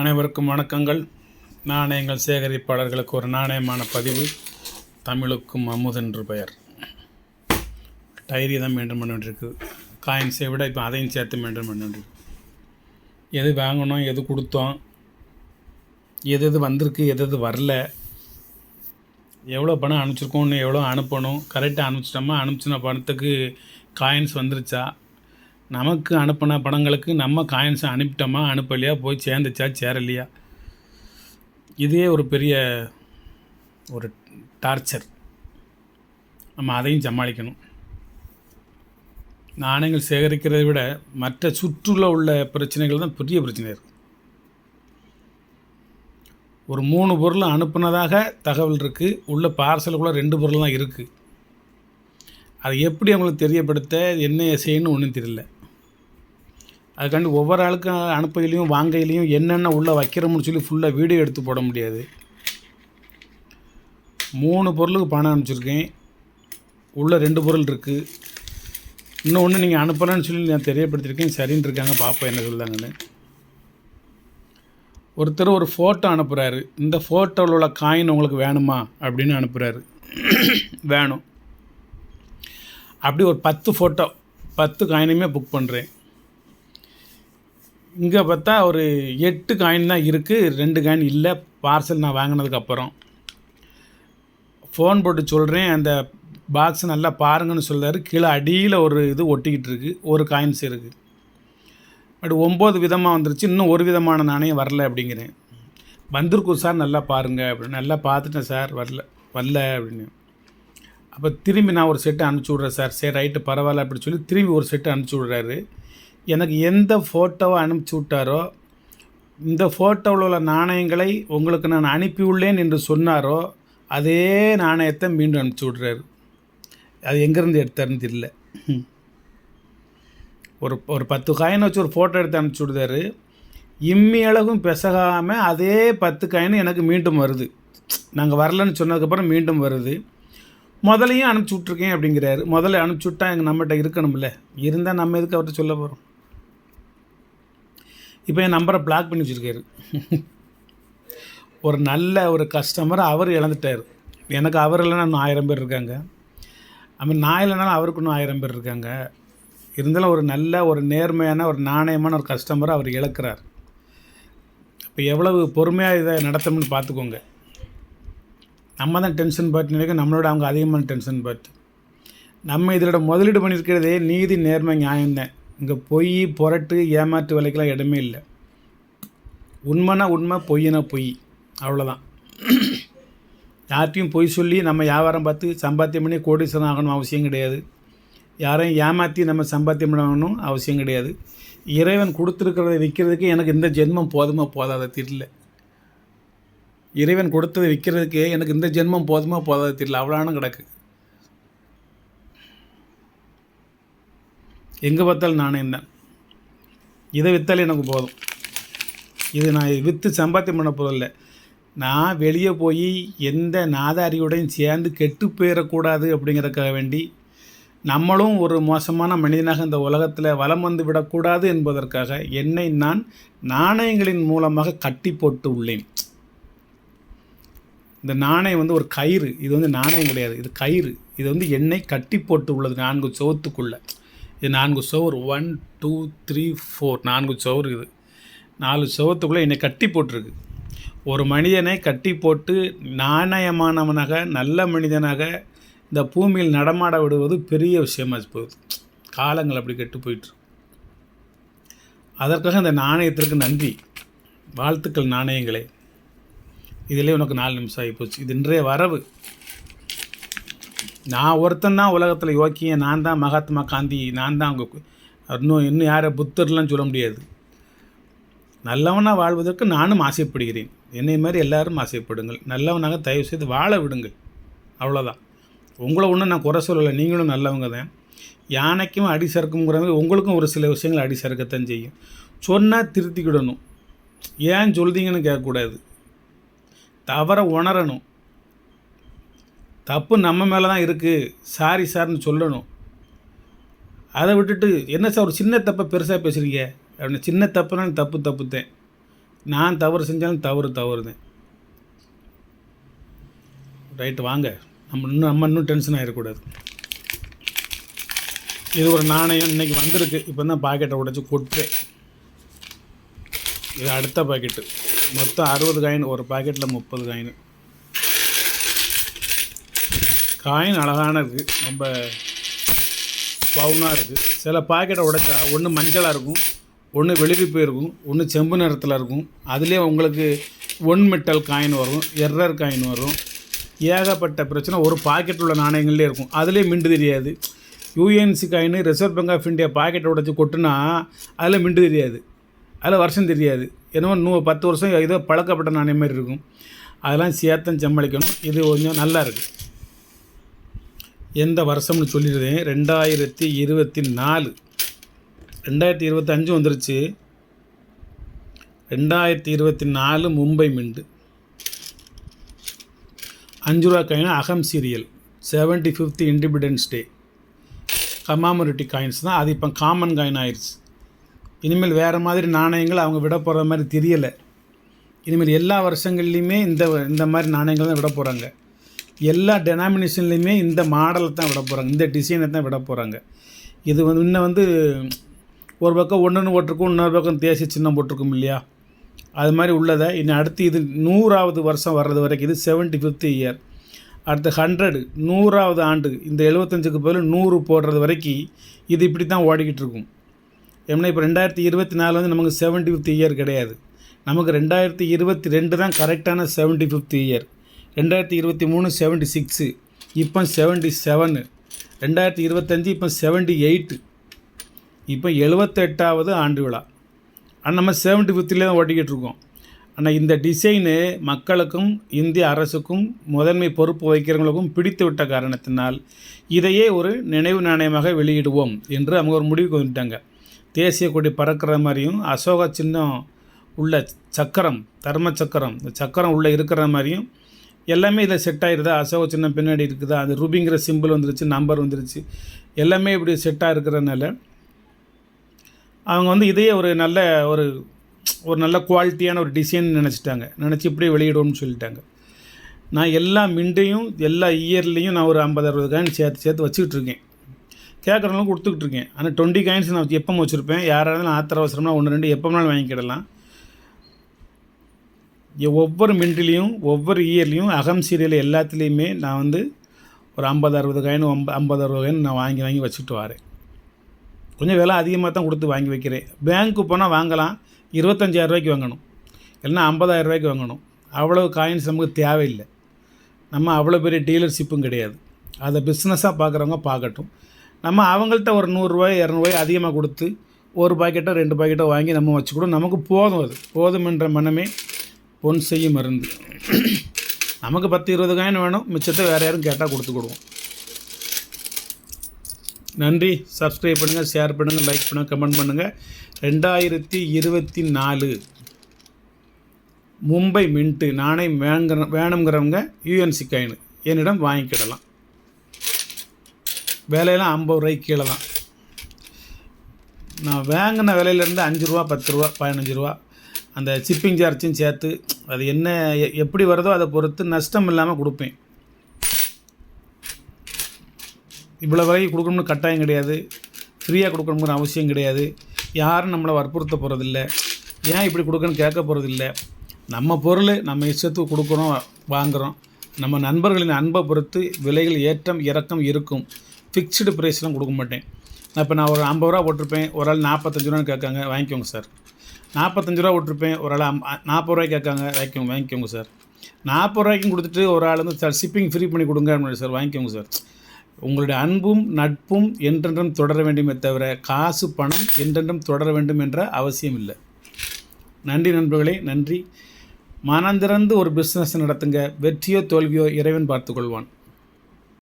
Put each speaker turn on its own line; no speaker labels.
அனைவருக்கும் வணக்கங்கள். நாணயங்கள் சேகரிப்பாளர்களுக்கு ஒரு நாணயமான பதிவு. தமிழுக்கும் அமுதென்று பெயர். டைரி தான் மெயின்டைன் பண்ண வேண்டியிருக்குது. காயின்ஸை விட இப்போ அதையும் சேர்த்து மெயின்டைன் பண்ண வேண்டியிருக்கு. எது வாங்கணும், எது கொடுத்தோம், எது வந்திருக்கு, எது வரல, எவ்வளோ பணம் அனுப்பிச்சிருக்கோன்னு, எவ்வளோ அனுப்பணும், கரெக்டாக அனுப்பிச்சிட்டோமா, அனுப்பிச்சின பணத்துக்கு காயின்ஸ் வந்துருச்சா, நமக்கு அனுப்பின படங்களுக்கு நம்ம காயின்ஸை அனுப்பிட்டோமா, அனுப்பலையா, போய் சேர்ந்துச்சா, சேரலையா, இதே ஒரு பெரிய ஒரு டார்ச்சர். நம்ம அதையும் சமாளிக்கணும். நாணயங்கள் சேகரிக்கிறதை விட மற்ற சுற்றுலா உள்ள பிரச்சனைகள் தான் பெரிய பிரச்சனை இருக்குது. ஒரு 3 பொருள் அனுப்புனதாக தகவல் இருக்குது. உள்ள பார்சலுக்குள்ளே 2 பொருள் தான் இருக்குது. அதை எப்படி அவங்களுக்கு தெரியப்படுத்த, என்ன செய்யணும்னு ஒன்றும் தெரியல. அதுக்காண்டி ஒவ்வொரு ஆளுக்கும் அனுப்பையிலையும் வாங்கையிலையும் என்னென்ன உள்ளே வைக்கிறோம்னு சொல்லி ஃபுல்லாக வீடியோ எடுத்து போட முடியாது. 3 பொருளுக்கு பணம் அனுப்பிச்சிருக்கேன். உள்ளே 2 பொருள் இருக்குது. இன்னொன்று நீங்கள் அனுப்பலன்னு சொல்லி நான் தெரியப்படுத்தியிருக்கேன். சரின்னு இருக்காங்க, பார்ப்போம் என்ன சொல்லுதாங்கன்னு. ஒருத்தர் ஒரு ஃபோட்டோ அனுப்புகிறாரு. இந்த ஃபோட்டோவில் உள்ள காயின் உங்களுக்கு வேணுமா அப்படின்னு அனுப்புகிறாரு. வேணும். அப்படி ஒரு 10 ஃபோட்டோ 10 காயினுமே புக் பண்ணுறேன். இங்கே பார்த்தா ஒரு 8 காயின் தான் இருக்குது, 2 காயின் இல்லை. பார்சல் நான் வாங்கினதுக்கப்புறம் ஃபோன் போட்டு சொல்கிறேன், அந்த பாக்ஸ் நல்லா பாருங்கன்னு சொல்கிறாரு. கீழே அடியில் ஒரு இது ஒட்டிக்கிட்டு இருக்குது, ஒரு காயின்ஸ் இருக்குது. அப்படி 9 விதமாக வந்துருச்சு. இன்னும் ஒரு விதமான நாணயம் வரல அப்படிங்கிறேன். வந்திருக்கும் சார், நல்லா பாருங்கள் அப்படின்னு. நல்லா பார்த்துட்டேன் சார், வரல அப்படின்னு. அப்போ திரும்பி நான் ஒரு செட்டு அனுப்பிச்சி விட்றேன் சார். சரி ரைட்டு பரவாயில்ல அப்படின்னு சொல்லி திரும்பி ஒரு செட்டு அனுப்பிச்சி விட்றாரு. எனக்கு எந்த ஃபோட்டோவை அனுப்பிச்சி விட்டாரோ, இந்த ஃபோட்டோவில் உள்ள நாணயங்களை உங்களுக்கு நான் அனுப்பியுள்ளேன் என்று சொன்னாரோ, அதே நாணயத்தை மீண்டும் அனுப்பிச்சி விட்றாரு. அது எங்கேருந்து எடுத்தாருன்னு தெரியல. ஒரு 10 காயின் வச்சு ஒரு ஃபோட்டோ எடுத்து அனுப்பிச்சி விடுதாரு. இம்மி அளவும் பெசகாமல் அதே 10 காயின் எனக்கு மீண்டும் வருது. நாங்கள் வரலன்னு சொன்னதுக்கப்புறம் மீண்டும் வருது. முதலையும் அனுப்பிச்சி விட்ருக்கேன் அப்படிங்கிறாரு. முதல்ல அனுப்பிச்சி விட்டா எங்கள் நம்மகிட்ட இருக்கணும்ல, இருந்தால் நம்ம எதுக்கு அவர்கிட்ட சொல்ல போகிறோம். இப்போ என் நம்பரை பிளாக் பண்ணி வச்சுருக்காரு. ஒரு நல்ல ஒரு கஸ்டமரை அவர் இழந்துட்டார். எனக்கு அவர் இல்லைன்னா இன்னும் 1000 பேர் இருக்காங்க. அப்போ நான் இல்லைனாலும் அவருக்கு இன்னும் 1000 பேர் இருக்காங்க. இருந்தாலும் ஒரு நல்ல ஒரு நேர்மையான ஒரு நாணயமான ஒரு கஸ்டமரை அவர் இழக்கிறார். இப்போ எவ்வளவு பொறுமையாக இதை நடத்தணும்னு பார்த்துக்கோங்க. நம்ம தான் டென்ஷன் பார்த்து நினைக்க, நம்மளோட அவங்க அதிகமான டென்ஷன் பார்த்து. நம்ம இதோட முதலீடு பண்ணியிருக்கிறதே நீதி, நேர்மை, நியாயம்தான். இங்கே பொய், புரட்டு, ஏமாற்று வேலைக்கெல்லாம் இடமே இல்லை. உண்மைனா உண்மை, பொய்னா பொய், அவ்வளோதான். யார்ட்டையும் பொய் சொல்லி நம்ம வியாபாரம் பார்த்து சம்பாத்தியம் பண்ணி கோடீஸ்வரன் ஆகணும் அவசியம் கிடையாது. யாரையும் ஏமாற்றி நம்ம சம்பாத்தியம் பண்ணணும் அவசியம் கிடையாது. இறைவன் கொடுத்துருக்கிறத விற்கிறதுக்கு எனக்கு இந்த ஜென்மம் போதுமா போதாத தெரியல. இறைவன் கொடுத்ததை விற்கிறதுக்கு எனக்கு இந்த ஜென்மம் போதுமா போதாத தெரியல. அவ்வளோன்னு கிடக்கு. எங்கே பார்த்தாலும் நாணயம் தான். இதை விற்றாலே எனக்கு போதும். இது நான் விற்று சம்பாத்தியம் பண்ண போதில்லை. நான் வெளியே போய் எந்த நாதாரியோடையும் சேர்ந்து கெட்டு போயிடக்கூடாது அப்படிங்கிறதுக்காக வேண்டி, நம்மளும் ஒரு மோசமான மனிதனாக இந்த உலகத்தில் வலம் வந்து விடக்கூடாது என்பதற்காக என்னை நான் நாணயங்களின் மூலமாக கட்டி போட்டு உள்ளேன். இந்த நாணயம் ஒரு கயிறு. இது நாணயம் கிடையாது, இது கயிறு. இது என்னை கட்டி போட்டு உள்ளது 4 சுவத்துக்குள்ளே. இது 4 சுவர், 1 2 3 4 4 சுவர். இது 4 சுவத்துக்குள்ளே என்னை கட்டி போட்டிருக்கு. ஒரு மனிதனை கட்டி போட்டு நாணயமானவனாக, நல்ல மனிதனாக இந்த பூமியில் நடமாட விடுவது பெரிய விஷயமாக போகுது. காலங்கள் அப்படி கெட்டு போயிட்டு. அதற்காக இந்த நாணயத்திற்கு நன்றி, வாழ்த்துக்கள் நாணயங்களே. இதிலே உனக்கு 4 நிமிஷம் ஆகிப்போச்சு. இது இன்றைய வரவு. நான் ஒருத்தன் தான் உலகத்தில் யோக்கியன், நான் தான் மகாத்மா காந்தி, நான் தான் அவங்க இன்னும் யாரை புத்தர்லாம் சொல்ல முடியாது. நல்லவனாக வாழ்வதற்கு நானும் ஆசைப்படுகிறேன். என்னை மாதிரி எல்லோரும் ஆசைப்படுங்கள். நல்லவனாக தயவு செய்து வாழ விடுங்கள். அவ்வளோதான். உங்களை ஒன்றும் நான் குறை சொல்லலை, நீங்களும் நல்லவங்க தான். யானைக்கும் அடி சறுக்குங்கிற மாதிரி உங்களுக்கும் ஒரு சில விஷயங்கள் அடி சறுக்கத்தான் செய்யும். சொன்னால் திருத்திக்கிடணும். ஏன் சொல்றீங்கன்னு கேட்கக்கூடாது. தவறை உணரணும். தப்பு நம்ம மேலே தான் இருக்குது, சாரி சார்னு சொல்லணும். அதை விட்டுட்டு என்ன சார் ஒரு சின்ன தப்பை பெருசாக பேசுகிறீங்க அப்படின்னு. சின்ன தப்புனா தப்பு தான். நான் தவறு செஞ்சாலும் தவறு தான். ரைட்டு, வாங்க. நம்ம இன்னும் டென்ஷன் ஆகிடக்கூடாது. இது ஒரு நாணயம் இன்றைக்கி வந்திருக்கு. இப்போ தான் பாக்கெட்டை உடைச்சி கொட்டுறேன். இது அடுத்த பாக்கெட்டு. மொத்தம் 60 காயின், ஒரு பாக்கெட்டில் 30 காயின். காயின் அழகான இருக்குது, ரொம்ப பவுனாக இருக்குது. சில பாக்கெட்டை உடைச்சா ஒன்று மஞ்சளாக இருக்கும், ஒன்று வெளிரி போயிருக்கும், ஒன்று செம்பு நிறத்தில் இருக்கும். அதுலேயே உங்களுக்கு ஒன் மெட்டல் காயின் வரும், எர்ரர் காயின் வரும். ஏகப்பட்ட பிரச்சனை ஒரு பாக்கெட்டில் உள்ள நாணயங்கள்லேயே இருக்கும். அதுலேயே மிண்டு தெரியாது. யூஎன்சி coin, Reserve Bank of India பாக்கெட்டை உடைச்சி கொட்டுனா அதில் மிண்டு தெரியாது, அதில் வருஷம் தெரியாது. என்னமோ 10 வருஷம் ஏதோ பழக்கப்பட்ட நாணயம் மாதிரி இருக்கும். அதெல்லாம் சேர்த்தம் சமாளிக்கணும். இது கொஞ்சம் நல்லா இருக்குது. எந்த வருஷம்னு சொல்லிடுறேன். 2024. 2025 வந்துருச்சு. 2024 மும்பை மிண்டு. 5 ரூபா காயின் அகம் serial. 75th independence day commemorative coins தான். அது இப்போ காமன் காயின் ஆயிடுச்சு. இனிமேல் வேறு மாதிரி நாணயங்கள் அவங்க விட போகிற மாதிரி தெரியலை. இனிமேல் எல்லா வருஷங்கள்லேயுமே இந்த மாதிரி நாணயங்கள் தான் விட போகிறாங்க. எல்லா டெனாமினேஷன்லேயுமே இந்த மாடலை தான் விட போகிறாங்க, இந்த டிசைனை தான் விட போகிறாங்க. இது இன்னும் ஒரு பக்கம் ஒன்று போட்டிருக்கும், இன்னொரு பக்கம் தேசிய சின்னம் போட்டிருக்கும் இல்லையா, அது மாதிரி உள்ளதை இன்னும் அடுத்து இது 100வது வருஷம் வர்றது வரைக்கும், இது 75th இயர். அடுத்து 100 100வது ஆண்டு, இந்த 75க்கு பதில் 100 போடுறது வரைக்கும் இது இப்படி தான் ஓடிக்கிட்டு இருக்கும். ஏன்னா இப்போ 2024 நமக்கு 75th இயர் கிடையாது. நமக்கு 2022 தான் கரெக்டான 75th இயர். 2023 76, இப்போ 77, 2025 இப்போ 78, இப்போ 78வது ஆண்டு விழா. ஆனால் நம்ம 75லே தான் ஓட்டிக்கிட்டு இருக்கோம். ஆனால் இந்த டிசைனு மக்களுக்கும் இந்திய அரசுக்கும் முதன்மை பொறுப்பு வகிக்கிறவங்களுக்கும் பிடித்து விட்ட காரணத்தினால் இதையே ஒரு நினைவு நாணயமாக வெளியிடுவோம் என்று அவங்க ஒரு முடிவுக்கு வந்துட்டாங்க. தேசிய கொடி பறக்கிற மாதிரியும், அசோக சின்னம் உள்ள சக்கரம், தர்ம சக்கரம், இந்த சக்கரம் உள்ளே இருக்கிற மாதிரியும் எல்லாமே இதில் செட் ஆகிடுதா. அசோக சின்னம் பின்னாடி இருக்குதா, அது ரூபிங்கிற சிம்பிள் வந்துருச்சு, நம்பர் வந்துருச்சு, எல்லாமே இப்படி செட்டாக இருக்கிறதுனால அவங்க இதையே ஒரு நல்ல குவாலிட்டியான ஒரு டிசைன் நினச்சி இப்படியே வெளியிடுவோம்னு சொல்லிட்டாங்க. நான் எல்லா மிண்டையும் எல்லா இயர்லேயும் நான் ஒரு 50-60 காயின் சேர்த்து வச்சுக்கிட்டு இருக்கேன். கேட்குறவங்களும் கொடுத்துக்கிட்டு இருக்கேன். ஆனால் 20 காயின்ஸ் நான் எப்போ வச்சுருப்பேன். யாராவது ஆத்திர அவசரம்னா 1-2 எப்போனாலும் வாங்கிக்கிடலாம். ஒவ்வொரு மின்ட்லேயும் ஒவ்வொரு இயர்லேயும் அகம் சீரியல் எல்லாத்துலேயுமே நான் ஒரு 50-60 காயின் 50-60 காயின் நான் வாங்கி வச்சுட்டு வரேன். கொஞ்சம் விலை அதிகமாக தான் கொடுத்து வாங்கி வைக்கிறேன். பேங்க்கு போனால் வாங்கலாம், 25,000 ரூபாய்க்கு வாங்கணும், இல்லைன்னா 50,000 ரூபாய்க்கு வாங்கணும். அவ்வளோ காயின்ஸ் நமக்கு தேவையில்லை. நம்ம அவ்வளோ பெரிய டீலர்ஷிப்பும் கிடையாது. அதை பிஸ்னஸாக பார்க்குறவங்க பார்க்கட்டும். நம்ம அவங்கள்ட்ட ஒரு 100 ரூபாய் 200 ரூபாய் அதிகமாக கொடுத்து ஒரு பாக்கெட்டோ 2 பாக்கெட்டோ வாங்கி நம்ம வச்சுக்கூடும். நமக்கு போதும், அது போதும் என்ற மனமே பொன் செய்யும் மருந்து. நமக்கு 10-20 காயின் வேணும், மிச்சத்தை வேறு யாரும் கேட்டால் கொடுத்துக்கிடுவோம். நன்றி. சப்ஸ்கிரைப் பண்ணுங்கள், ஷேர் பண்ணுங்கள், லைக் பண்ணுங்கள், கமெண்ட் பண்ணுங்கள். 2024 மும்பை மின்ட்டு நாணயம் வேணுங்கிறவங்க யூஎன்சி காயின் என்னிடம் வாங்கிக்கிடலாம். விலையெல்லாம் 50 ரூபாய்க்கு கீழே தான். நான் வாங்கின விலையிலேருந்து 5 ரூபா 10 ரூபா 15 ரூபா அந்த ஷிப்பிங் சார்ஜும் சேர்த்து அது என்ன எப்படி வருதோ அதை பொறுத்து நஷ்டம் இல்லாமல் கொடுப்பேன். இவ்வளோ வரைக்கும் கொடுக்கணும்னு கட்டாயம் கிடையாது, ஃப்ரீயாக கொடுக்கணுங்கிற அவசியம் கிடையாது. யாரும் நம்மளை வற்புறுத்த போகிறதில்ல, ஏன் இப்படி கொடுக்கணும்னு கேட்க போகிறதில்ல. நம்ம பொருள் நம்ம இஷ்டத்துக்கு கொடுக்குறோம், வாங்குகிறோம். நம்ம நண்பர்களின் அன்பை பொறுத்து விலைகள் ஏற்றம் இறக்கம் இருக்கும். ஃபிக்ஸ்டு ப்ரைஸ்லாம் கொடுக்க மாட்டேன். நான் ஒரு 50 ரூபா போட்டிருப்பேன், ஒரு ஆள் 45 ரூபான்னு கேட்காங்க, வாங்கிக்கோங்க சார். 45 ரூபா போட்டிருப்பேன், ஒரு ஆள் 40 ரூபாய்க்கு கேட்காங்க, வாங்கிக்கோங்க சார். 40 ரூபாய்க்கும் கொடுத்துட்டு ஒரு ஆள் சார் ஷிப்பிங் ஃப்ரீ பண்ணி கொடுங்க சார், வாங்கிக்கோங்க சார். உங்களுடைய அன்பும் நட்பும் என்றென்றும் தொடர வேண்டுமே தவிர காசு பணம் என்றென்றும் தொடர வேண்டும் என்ற அவசியம் இல்லை. நன்றி நண்பர்களே, நன்றி. மனந்திறந்து ஒரு பிஸ்னஸ் நடத்துங்க. வெற்றியோ தோல்வியோ இறைவன் பார்த்துக்கொள்வான்.